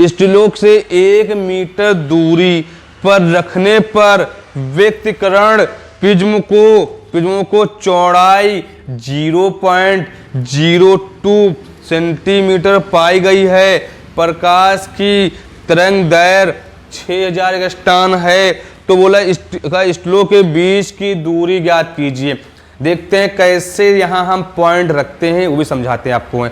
स्टीलों से 1 मीटर दूरी पर रखने पर व्यक्तिकरण प्रिज्म को चौड़ाई 0.02 सेंटीमीटर पाई गई है। प्रकाश की तरंग दैर्घ्य 6,000 एंगस्ट्रॉम है। तो बोला स्टीलों के बीच की दूरी ज्ञात कीजिए। देखते हैं कैसे यहां हम पॉइंट रखते हैं, वो भी समझाते हैं आपको।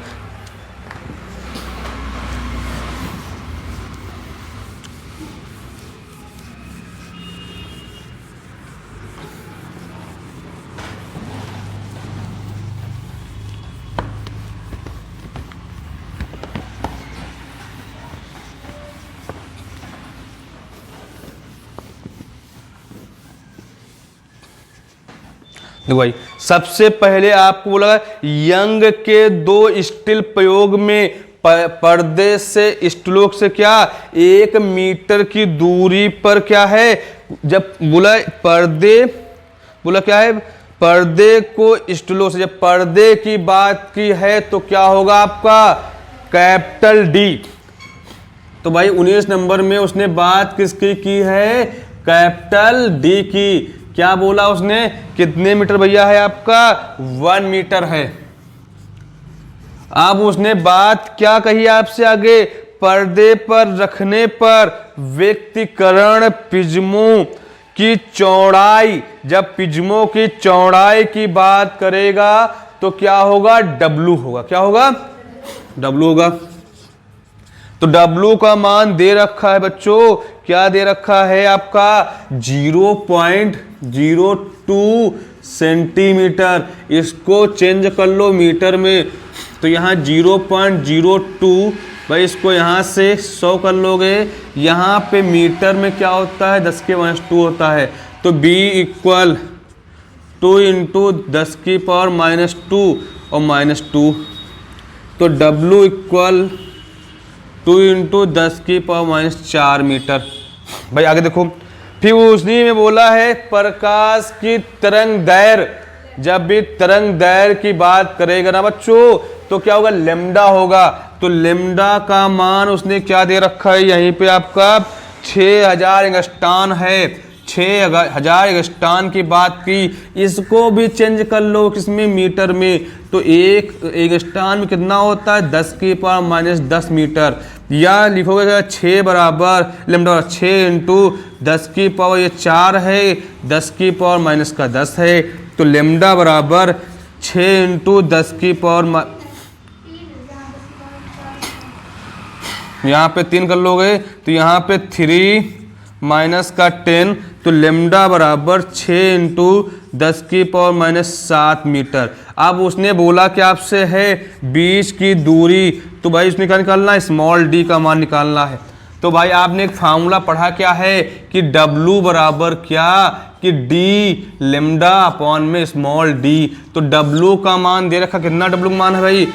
देखो भाई, सबसे पहले आपको बोला यंग के 2 स्टील प्रयोग में पर्दे से स्टीलों से क्या 1 मीटर की दूरी पर क्या है, जब बोला पर्दे, बोला क्या है, पर्दे को स्टीलों से, जब पर्दे की बात की है तो क्या होगा आपका कैपिटल डी। तो भाई 19 नंबर में उसने बात किसकी की है, कैपिटल डी की। क्या बोला उसने, कितने मीटर भैया है आपका 1 मीटर है। अब उसने बात क्या कही आपसे आगे, पर्दे पर रखने पर व्यक्तिकरण प्रिज्मों की चौड़ाई, जब प्रिज्मों की चौड़ाई की बात करेगा तो क्या होगा, W होगा। क्या होगा, W होगा। तो W का मान दे रखा है बच्चों, क्या दे रखा है आपका 0.02 सेंटीमीटर। इसको चेंज कर लो मीटर में, तो यहाँ 0.02, भाई इसको यहाँ से 100 कर लोगे, यहाँ पे मीटर में क्या होता है 10⁻² होता है। तो B इक्वल 2 इंटू 10⁻² और -2, तो W इक्वल 2 इंटू 10⁻⁴ मीटर। भाई आगे देखो, फिर उसने में बोला है प्रकाश की तरंग दैर्घ्य, जब भी तरंग दैर्घ्य की बात करेगा ना बच्चों तो क्या होगा, लैम्डा होगा। तो लैम्डा का मान उसने क्या दे रखा है, यहीं पे आपका 6000 एंगस्ट्रॉन है। 6000 एंगस्ट्रॉन की बात की, इसको भी चेंज कर लो किसमें, मीटर में। तो एक एंगस्ट्रॉन में कितना होता है 10⁻⁻10 मीटर, या लिखोगे 6 बराबर लैम्डा 6 इंटू 10⁻⁴ है, 10⁻⁻10 है। तो लैम्डा बराबर 6 इंटू 10⁻⁻, यहाँ पे 3 कर लोगे तो यहाँ पे 3 माइनस का 10, तो लैम्डा बराबर 6 इंटू 10⁻⁷ मीटर। अब उसने बोला कि आपसे है बीच की दूरी, तो भाई उसने क्या निकालना है, स्मॉल d का मान निकालना है। तो भाई आपने एक फार्मूला पढ़ा क्या है कि W बराबर क्या, कि d लैम्डा अपॉन में स्मॉल d। तो W का मान दे रखा, कितना W का मान है भाई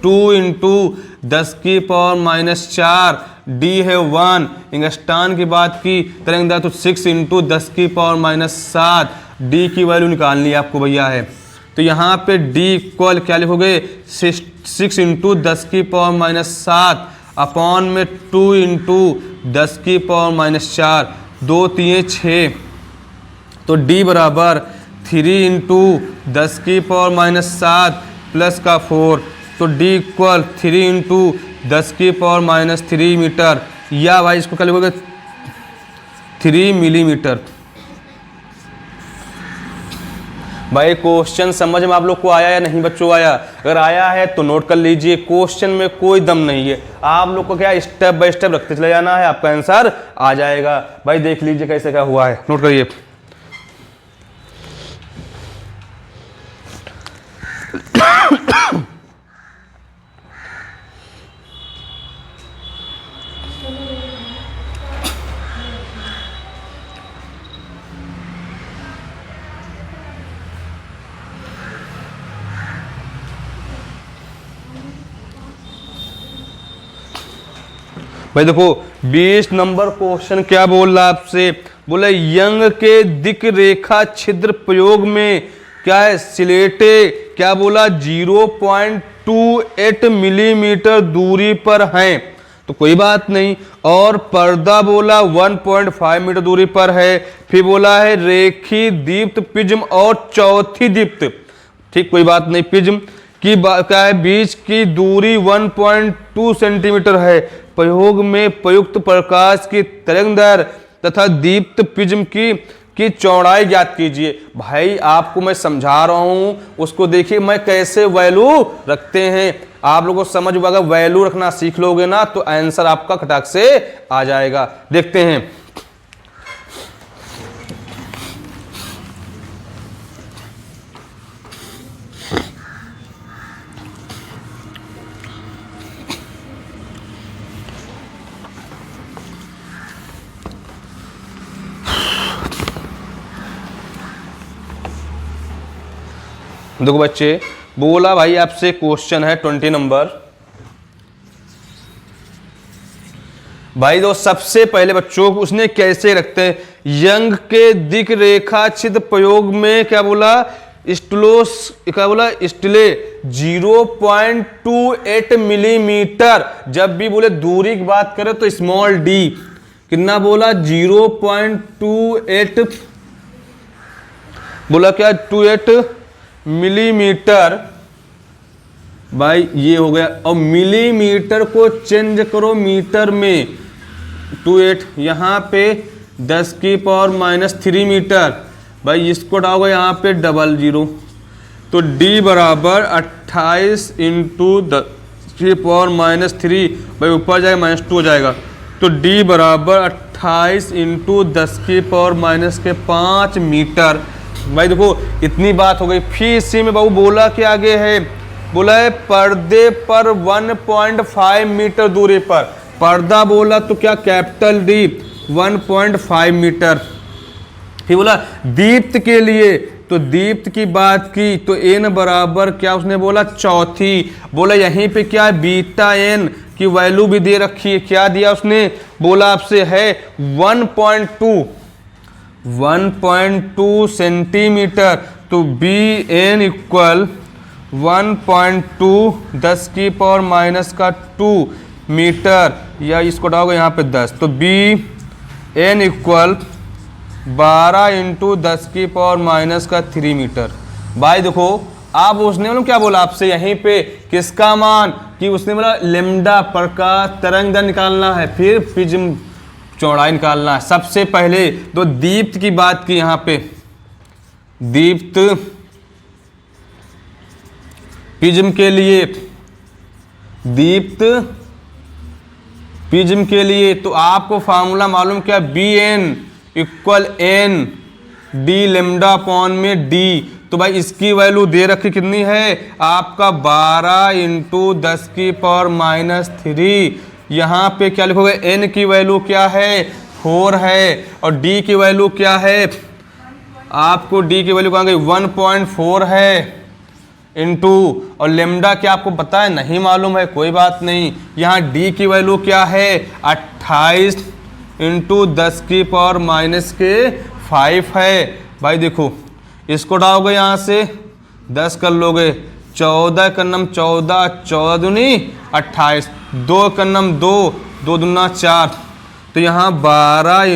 2 इंटू 10⁻⁴, d है 1, एंगस्ट्रॉन की बात की तरंग दैर्घ्य तो 6 इंटू 10⁻⁷, d की वैल्यू निकालनी है आपको भैया है। तो यहाँ पे d इक्वल क्या लिखोगे 6 इंटू 10⁻⁷ अपॉन में 2 इंटू 10⁻⁴, 2 3 6, तो d बराबर 3 इंटू 10⁻⁷ प्लस का 4, तो d इक्वल 3 इंटू 10⁻³ मीटर, या भाई इसको क्या लिखोगे 3 मिलीमीटर। भाई क्वेश्चन समझ में आप लोग को आया या नहीं बच्चों, आया? अगर आया है तो नोट कर लीजिए, क्वेश्चन में कोई दम नहीं है, आप लोग को क्या स्टेप बाय स्टेप रखते चले जाना है, आपका आंसर आ जाएगा। भाई देख लीजिए कैसे क्या हुआ है, नोट करिए। भाई देखो 20 नंबर क्वेश्चन क्या बोल रहा है आपसे, बोले यंग के दिक् रेखा छिद्र प्रयोग में क्या है, सिलेटे क्या बोला 0.28 मिलीमीटर दूरी पर हैं, तो कोई बात नहीं। और पर्दा बोला 1.5 मीटर दूरी पर है। फिर बोला है रेखी दीप्त प्रिज्म और चौथी दीप्त, ठीक कोई बात नहीं, प्रिज्म की क्या है बीच की दूरी 1.2 सेंटीमीटर है। प्रयोग में प्रयुक्त प्रकाश की तरंग दैर्घ्य तथा दीप्त प्रिज्म की चौड़ाई ज्ञात कीजिए। भाई आपको मैं समझा रहा हूं, उसको देखिए मैं कैसे वैल्यू रखते हैं, आप लोगों को समझ, अगर वैल्यू रखना सीख लोगे ना तो आंसर आपका खटाक से आ जाएगा। देखते हैं, देखो बच्चे बोला भाई आपसे क्वेश्चन है 20 नंबर। भाई दो सबसे पहले बच्चों को उसने कैसे रखते हैं, यंग के दिक् रेखा छिद्र प्रयोग में क्या बोला, स्टिलोस क्या बोला, स्टिले 0.28 मिलीमीटर। जब भी बोले दूरी की बात करें तो स्मॉल डी कितना बोला 0.28 बोला क्या 28 मिलीमीटर भाई ये हो गया। और मिलीमीटर को चेंज करो मीटर में, 28 यहाँ पे 10⁻³ मीटर। भाई इसको डालोगे यहाँ पे 00, तो D बराबर 28 × 10⁻³ भाई ऊपर जाएगा -2 हो जाएगा, तो D बराबर 28 × 10⁻⁵ मीटर। भाई देखो इतनी बात हो गई। फिर इसी में बाबू बोला कि आगे है, बोला है पर्दे पर 1.5 मीटर दूरी पर, पर्दा बोला तो क्या कैपिटल D 1.5 मीटर। फिर बोला दीप्त के लिए, तो दीप्त की बात की तो n बराबर क्या उसने बोला चौथी। बोला यहीं पे क्या है बीटा n की वैल्यू भी दे रखी है, क्या दिया उसने, बोला आपसे है 1.2 सेंटीमीटर, तो bn इक्वल 1.2 10⁻² मीटर, या इसको डालोगे यहाँ पे 10, तो bn इक्वल 12 × 10⁻³ मीटर। भाई देखो आप उसने मतलब क्या बोला आपसे यहीं पे किसका मान, कि उसने बोला लेम्डा प्रकाश तरंग दैर्घ्य निकालना है, फिर प्रिज्म चौड़ाई निकालना है। सबसे पहले तो दीप्त की बात की, यहाँ पे दीप्त प्रिज्म के लिए, दीप्त प्रिज्म के लिए तो आपको फार्मूला मालूम क्या, bn equal n d lambda upon में d। तो भाई इसकी वैल्यू दे रखी कितनी है आपका 12 × 10⁻⁻3। यहाँ पे क्या लिखोगे, n की वैल्यू क्या है 4 है, और d की वैल्यू क्या है, आपको d की वैल्यू कहाँ गई 1.4 है इंटू, और लेम्डा क्या आपको पता है, नहीं मालूम है, कोई बात नहीं। यहाँ d की वैल्यू क्या है 28 × 10⁻⁵ है। भाई देखो इसको डालोगे यहाँ से 10 कर लोगे, 14 × 14, 14 दूनी 28, 2 × 2, 2 दूना 4, तो यहाँ 12 ×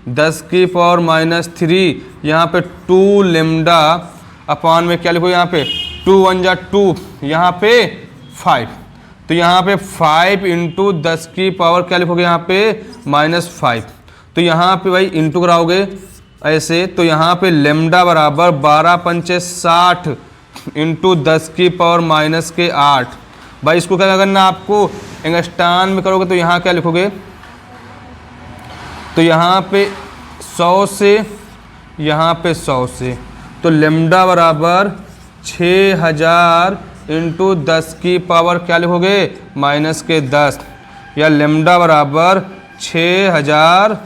10⁻⁻3, यहाँ पे 2 लेम्डा अपॉन में क्या लिखो, यहाँ पे 2 1 जा 2, यहाँ पे 5, तो यहाँ पे 5 × 10 की पावर क्या लिखोगे, यहाँ पे -5, तो यहाँ पे भाई इंटू कराओगे ऐसे, तो यहाँ पे लेम्डा बराबर 12 पंचे 60 × 10⁻⁻8। भाई इसको क्या करना आपको, एंगस्टान में करोगे तो यहाँ क्या लिखोगे, तो यहाँ पे 100 से, यहाँ पे 100 से, तो लेम्डा बराबर 6000 × 10 की पावर क्या लिखोगे -10, या लेम्डा बराबर 6000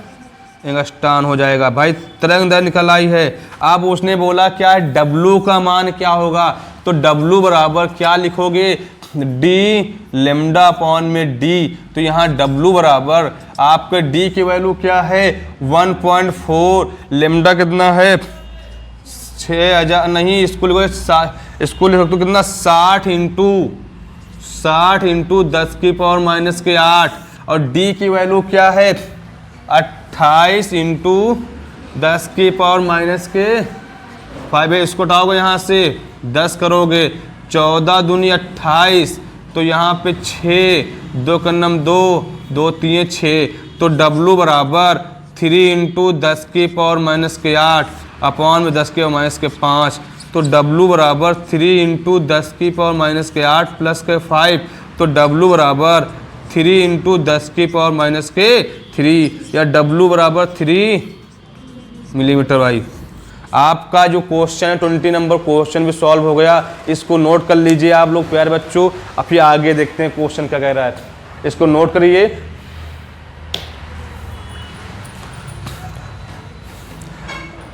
एंगस्टान हो जाएगा। भाई तरंग दैर्घ्य निकल आई है। अब उसने बोला क्या है W का मान क्या होगा, तो W बराबर क्या लिखोगे d लेम्डा अपॉन में d, तो यहाँ W बराबर आपके d की वैल्यू क्या है 1.4, लेम्डा कितना है 6000, नहीं इसको लिखो इसको लिख सकते हो कितना 60 × 10⁻⁸, और d की वैल्यू क्या है 28 × 10⁻⁵। इसको उठाओगे यहाँ से 10 करोगे, 14 दूनी 28, तो यहाँ पे 6, 2 × 2, 2 3 6, तो W बराबर 3 × 10⁻⁸ अपॉन में 10⁻⁵, तो W बराबर 3 × 10⁻⁸ प्लस के 5, तो W बराबर 3 × 10⁻⁻3, या W बराबर 3 मिलीमीटर। भाई आपका जो क्वेश्चन है 20 नंबर क्वेश्चन भी सॉल्व हो गया। इसको नोट कर लीजिए आप लोग प्यारे बच्चों। अब फिर आगे देखते हैं क्वेश्चन क्या कह रहा है, इसको नोट करिए।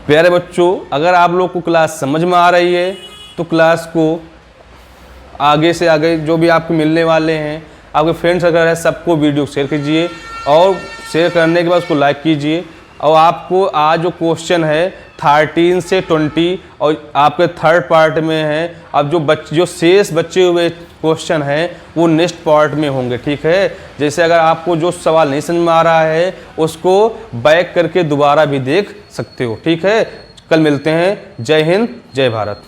प्यारे बच्चों, अगर आप लोग को क्लास समझ में आ रही है तो क्लास को आगे से आगे जो भी आपको मिलने वाले हैं, आपके फ्रेंड्स अगर है सबको वीडियो शेयर कीजिए, और शेयर करने के बाद उसको लाइक कीजिए। और आपको आज जो क्वेश्चन है 13 से 20 और आपके थर्ड पार्ट में है। अब जो शेष बचे हुए क्वेश्चन हैं वो नेक्स्ट पार्ट में होंगे, ठीक है। जैसे अगर आपको जो सवाल नहीं समझ में आ रहा है उसको बैक करके दोबारा भी देख सकते हो, ठीक है। कल मिलते हैं। जय हिंद, जय भारत।